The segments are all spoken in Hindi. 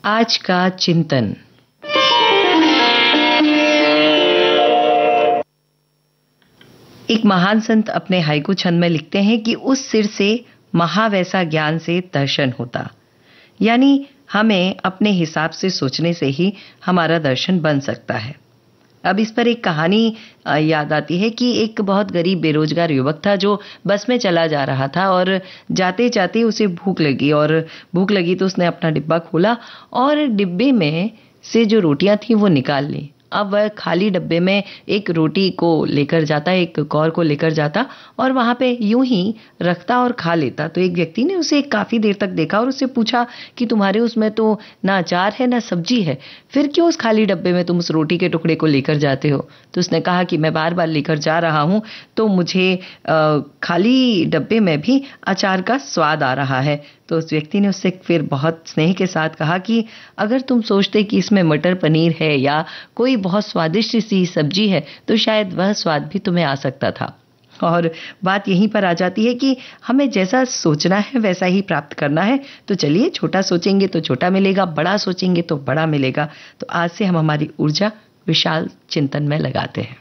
आज का चिंतन। एक महान संत अपने हाइकू छंद में लिखते हैं कि उस सिर से महावैसा ज्ञान से दर्शन होता। यानी हमें अपने हिसाब से सोचने से ही हमारा दर्शन बन सकता है। अब इस पर एक कहानी याद आती है कि एक बहुत गरीब बेरोजगार युवक था जो बस में चला जा रहा था और जाते जाते उसे भूख लगी तो उसने अपना डिब्बा खोला और डिब्बे में से जो रोटियां थी वो निकाल ली। अब वह खाली डब्बे में एक रोटी को लेकर जाता, एक कौर को लेकर जाता और वहां पे यूं ही रखता और खा लेता। तो एक व्यक्ति ने उसे काफी देर तक देखा और उससे पूछा कि तुम्हारे उसमें तो ना अचार है ना सब्जी है, फिर क्यों उस खाली डब्बे में तुम उस रोटी के टुकड़े को लेकर जाते हो? तो उसने कहा कि मैं बार बार लेकर जा रहा हूं तो मुझे खाली डब्बे में भी अचार का स्वाद आ रहा है। तो उस व्यक्ति ने उससे फिर बहुत स्नेह के साथ कहा कि अगर तुम सोचते कि इसमें मटर पनीर है या कोई बहुत स्वादिष्ट सी सब्जी है तो शायद वह स्वाद भी तुम्हें आ सकता था। और बात यहीं पर आ जाती है कि हमें जैसा सोचना है वैसा ही प्राप्त करना है। तो चलिए, छोटा सोचेंगे तो छोटा मिलेगा, बड़ा सोचेंगे तो बड़ा मिलेगा। तो आज से हम हमारी ऊर्जा विशाल चिंतन में लगाते हैं।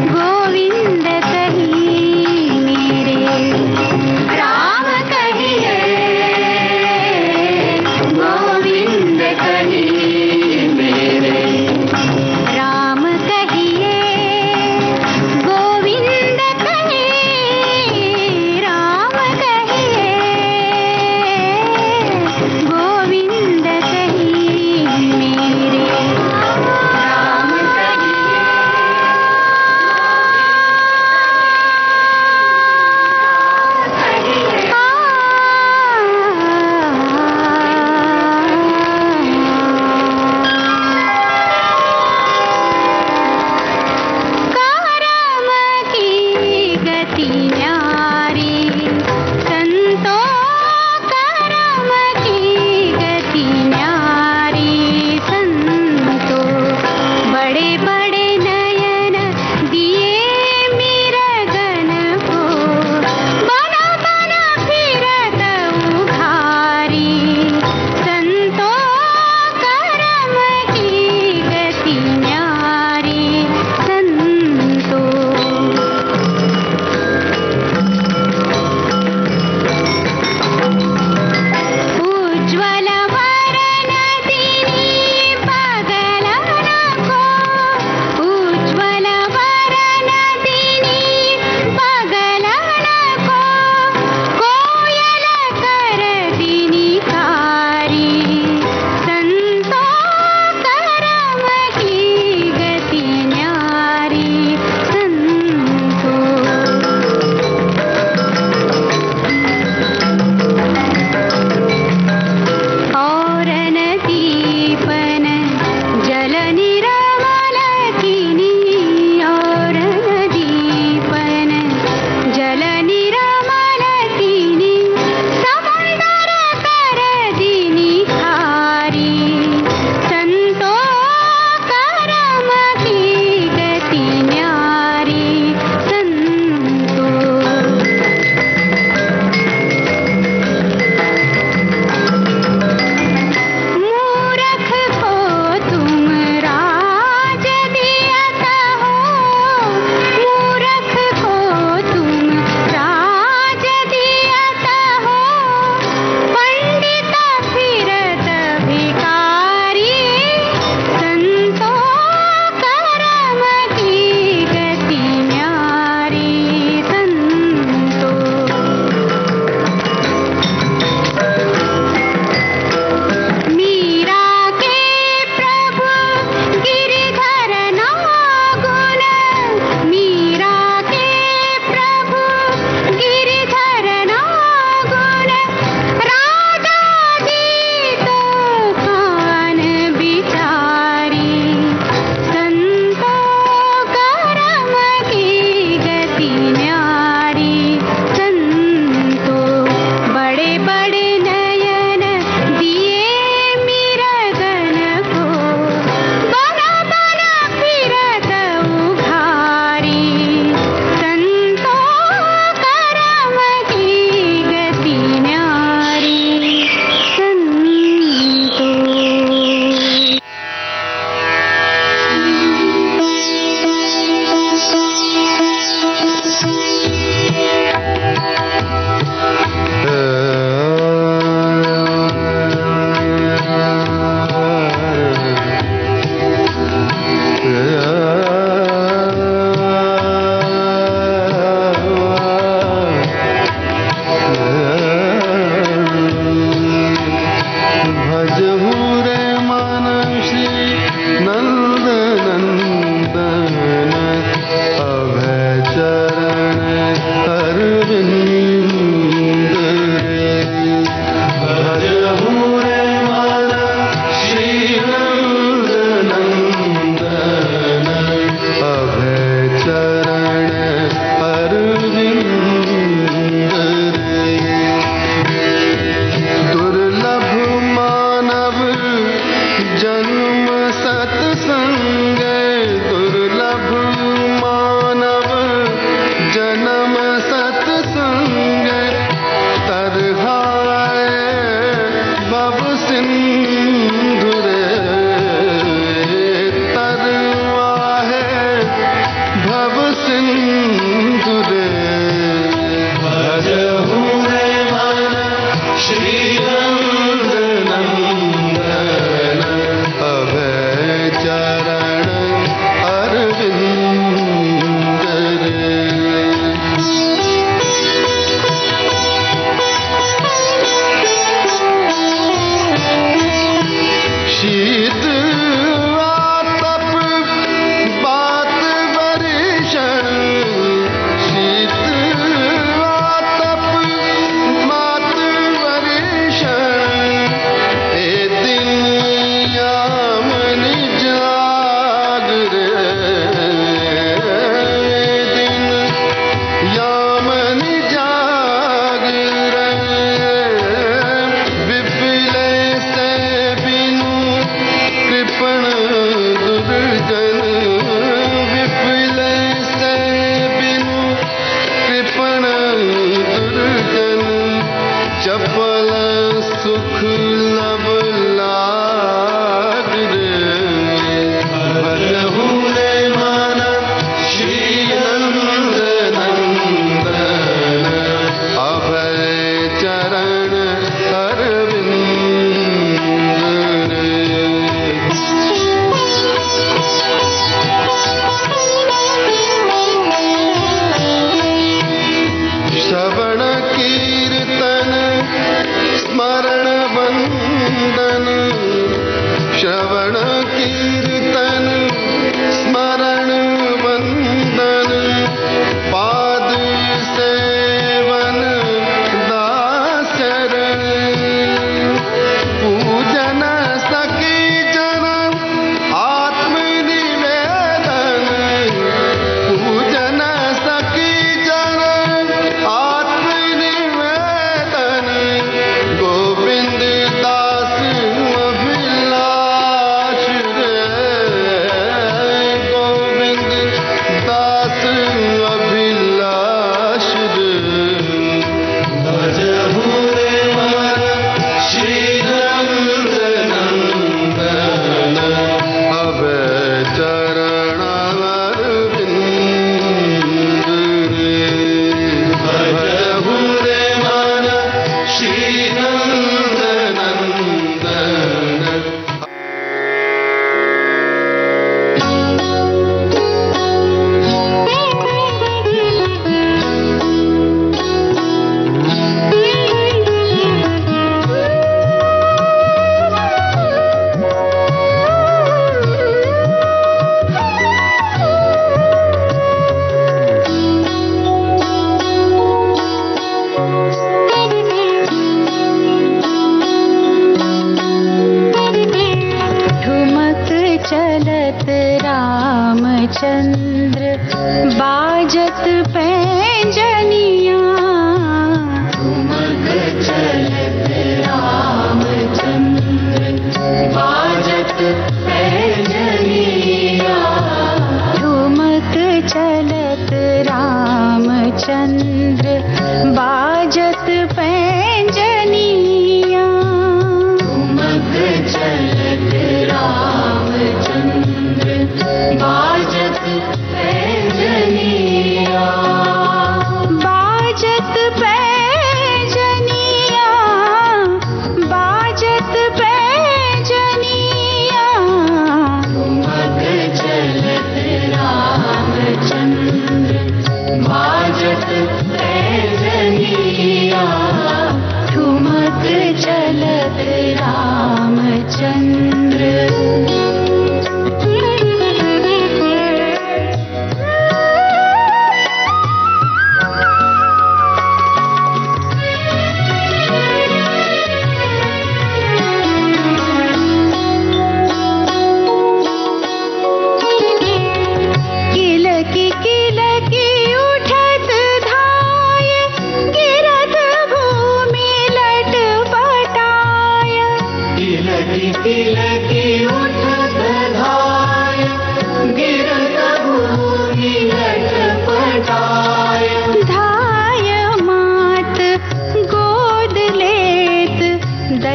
गोविंद कही मेरे राम कही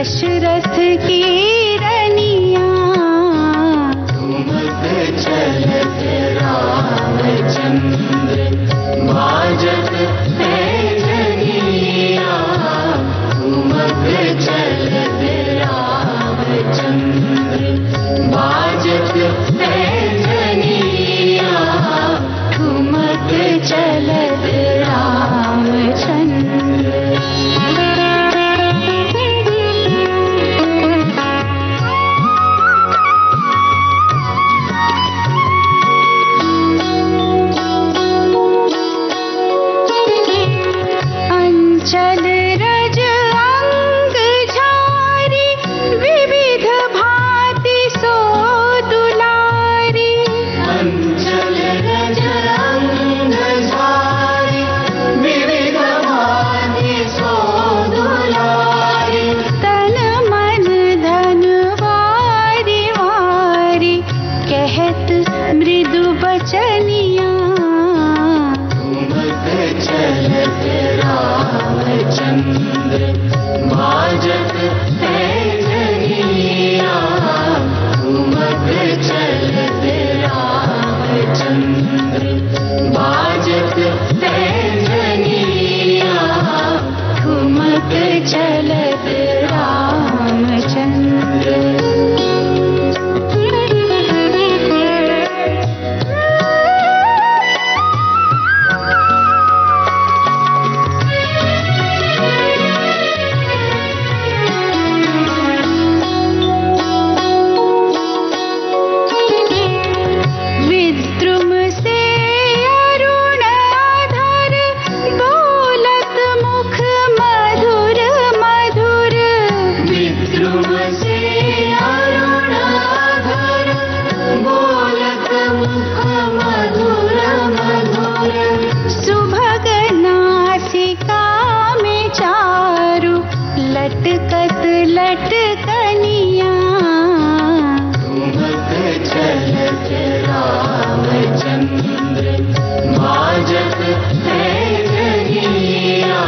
दशरथ की रनिया घूमत चलत रामचंद्र बाजत पैजनिया घूमत चलत रामचंद्र बाजत पैजनिया घूमत चलत रामचंद्र। अंचल रज अंग झारी विविध भांति सो दुलारी अंचल रज अंग झारी विविध भांति सो दुलारी तन मन धन वारी वारी कहत मृदु बचनिया घूमत चलत रामचंद्र बाजत पैजनिया घूमत चलत रामचंद्र बाजत पैजनिया घूमत चलत रामचंद्र। विद्रुम से अरुणाधर बोलत मुख मधुर मधुर विद्रुम से अरुणाधर बोलत मुख मधुर मधुर सुभग नासिका में चारु लटकत लटकनिया घूमत चलत रामचंद्र बाजत पैजनिया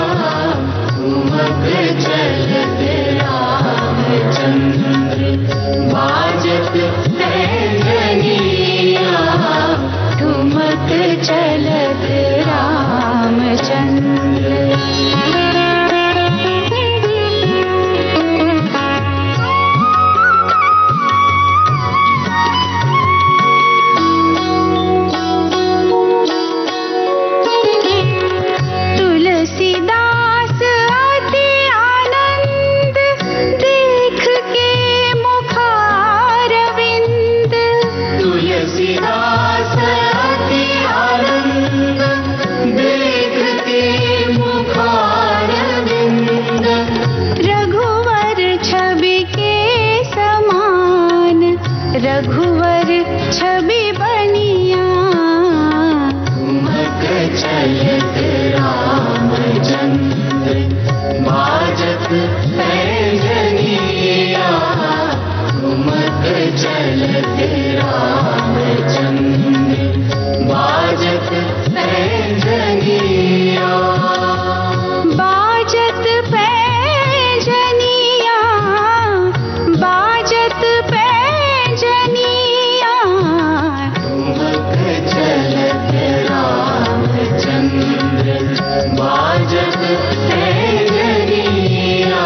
घूमत चलत रामचंद्र बाजत पैजनिया घूमत चलत रामचंद्र। तुलसीदास अति आनंद देख के मुखारविंद तुलसीदास अति आनंद देख के मुखारविंद रघुवर छवि के समान रघुवर छवि बनिया घूमत चलत रामचंद्र बाजत पैजनिया घूमत चलत रामचंद्र बाजत पैजनिया बाजत पैजनिया बाजत पैजनिया घूमत चलत रामचंद्र बाजत पैजनिया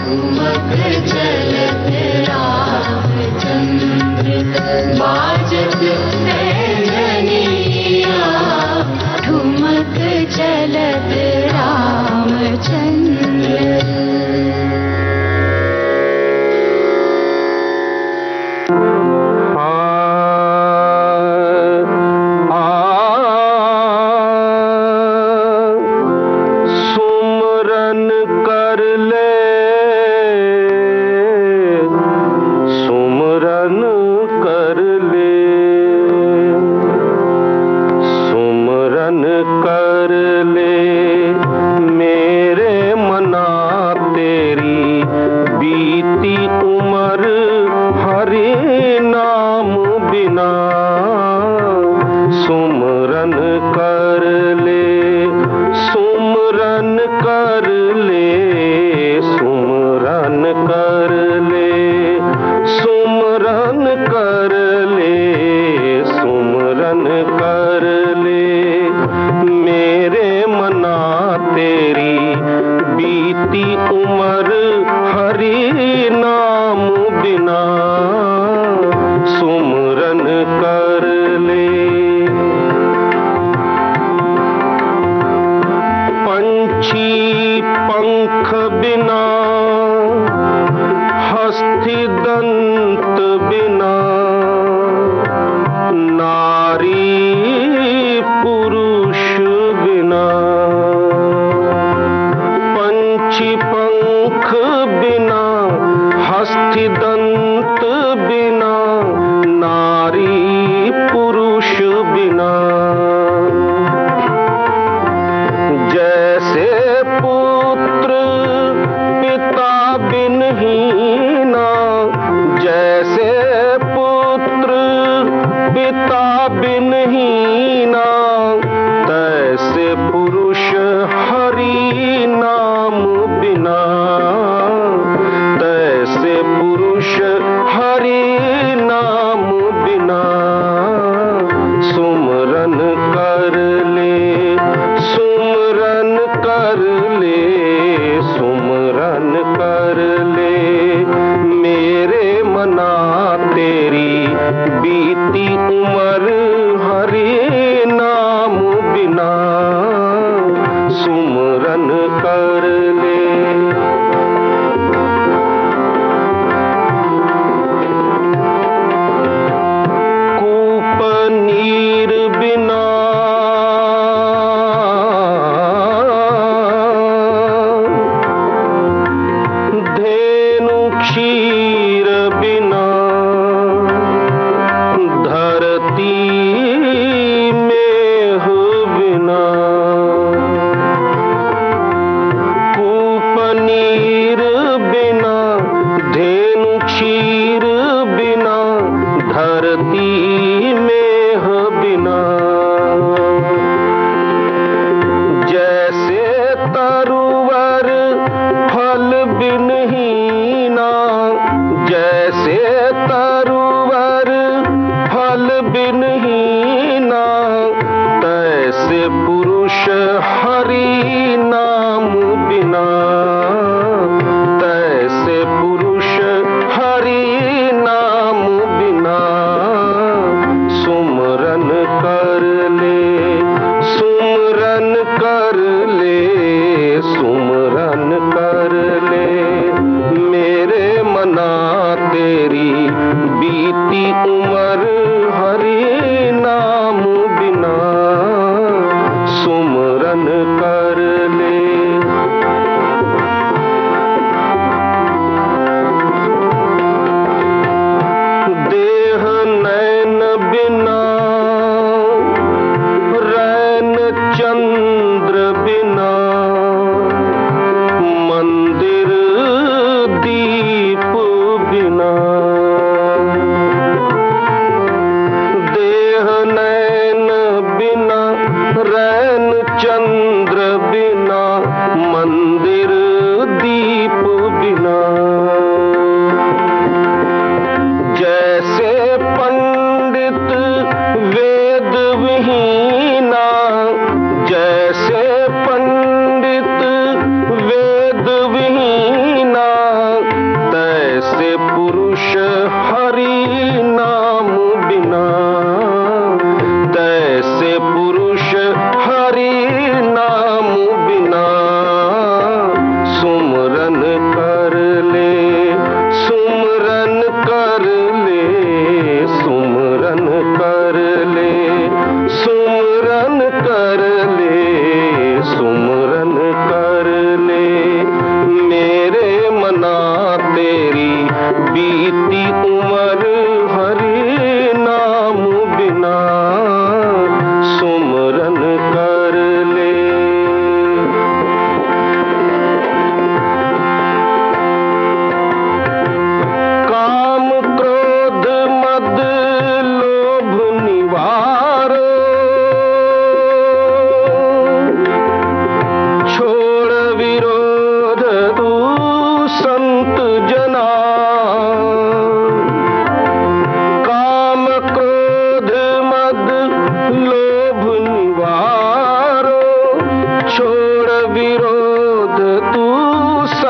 घूमत चलत रामचंद्र बाजत पैजनिया घूमत चलत रामचंद्र। सुमरन कर ले सुमरन कर ले सुमरन कर ले मेरे मना तेरी बीती उम्र हरि नाम बिना सुमरन कर ले सुमरन कर ले सुमरन उम्र हरि नाम बिना सुमरन कर ले। पंछी पंख बिना हस्ती दंत बिना नारी पुरुष बिना। पंछी पंख बिना हस्ती दंत बिना नारी पुरुष बिना। जैसे पुत्र पिता बिन हीना, जैसे पुत्र पिता बिन हीना, तैसे पुरुष हरि नाम बिना। तैसे पुरुष हरि नाम बिना सुमरन कर ले। सुमरन कर ले, सुमरन कर ले। मेरे मना तेरी बीती उम्र हरि नाम बिना सुमरन कर ले।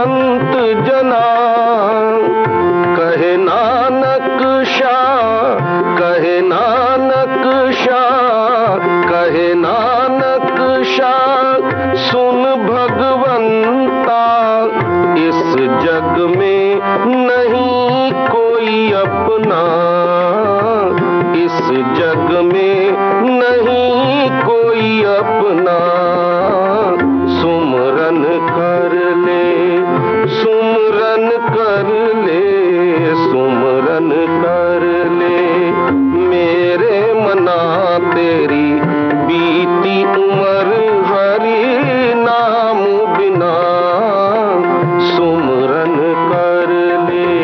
संत जना। कहे नानक शाह, कहे नानक शाह, कहे नानक शाह, सुन भगवंता, इस जग में नहीं कोई अपना, इस जग में नहीं कोई अपना। सुमरन कर ले, सुमरन कर ले, सुमरन कर ले, मेरे मना तेरी बीती उम्र हरि नाम बिना। सुमरन कर ले।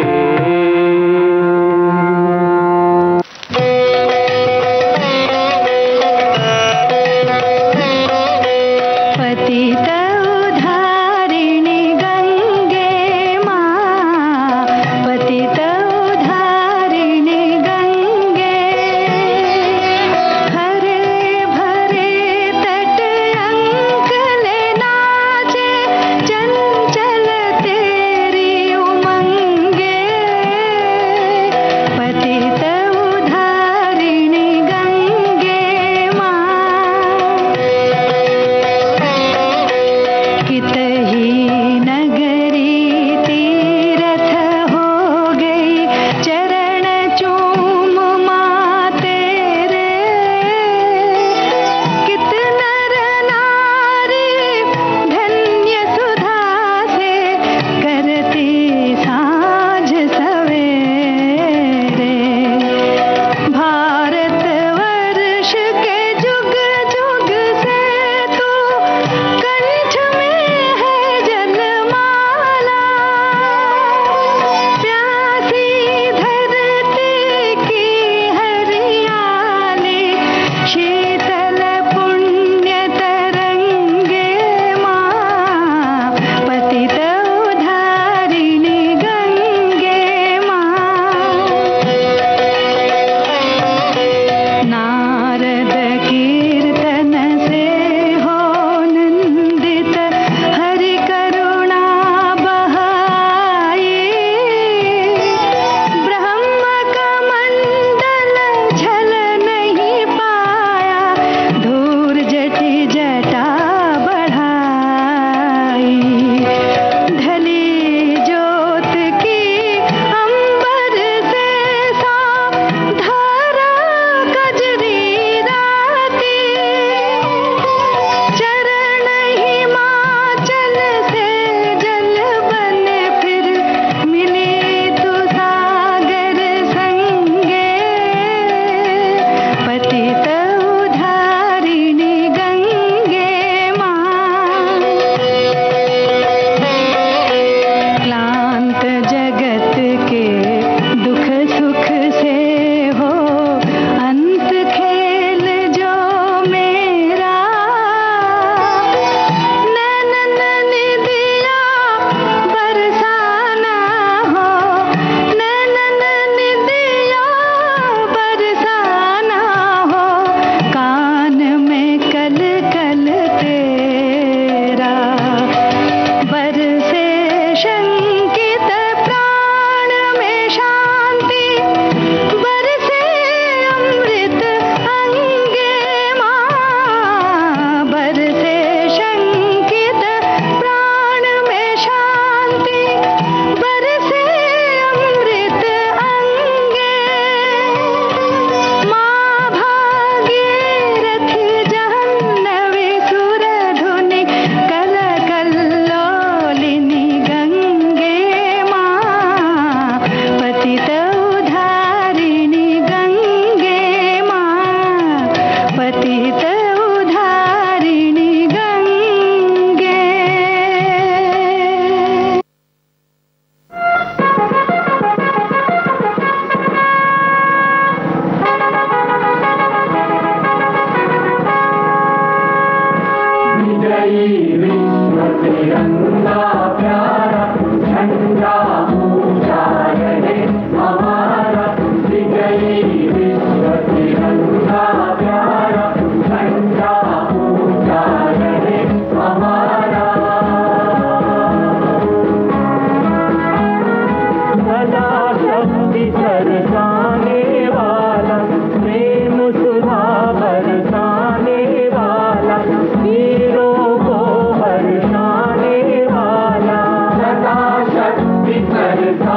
था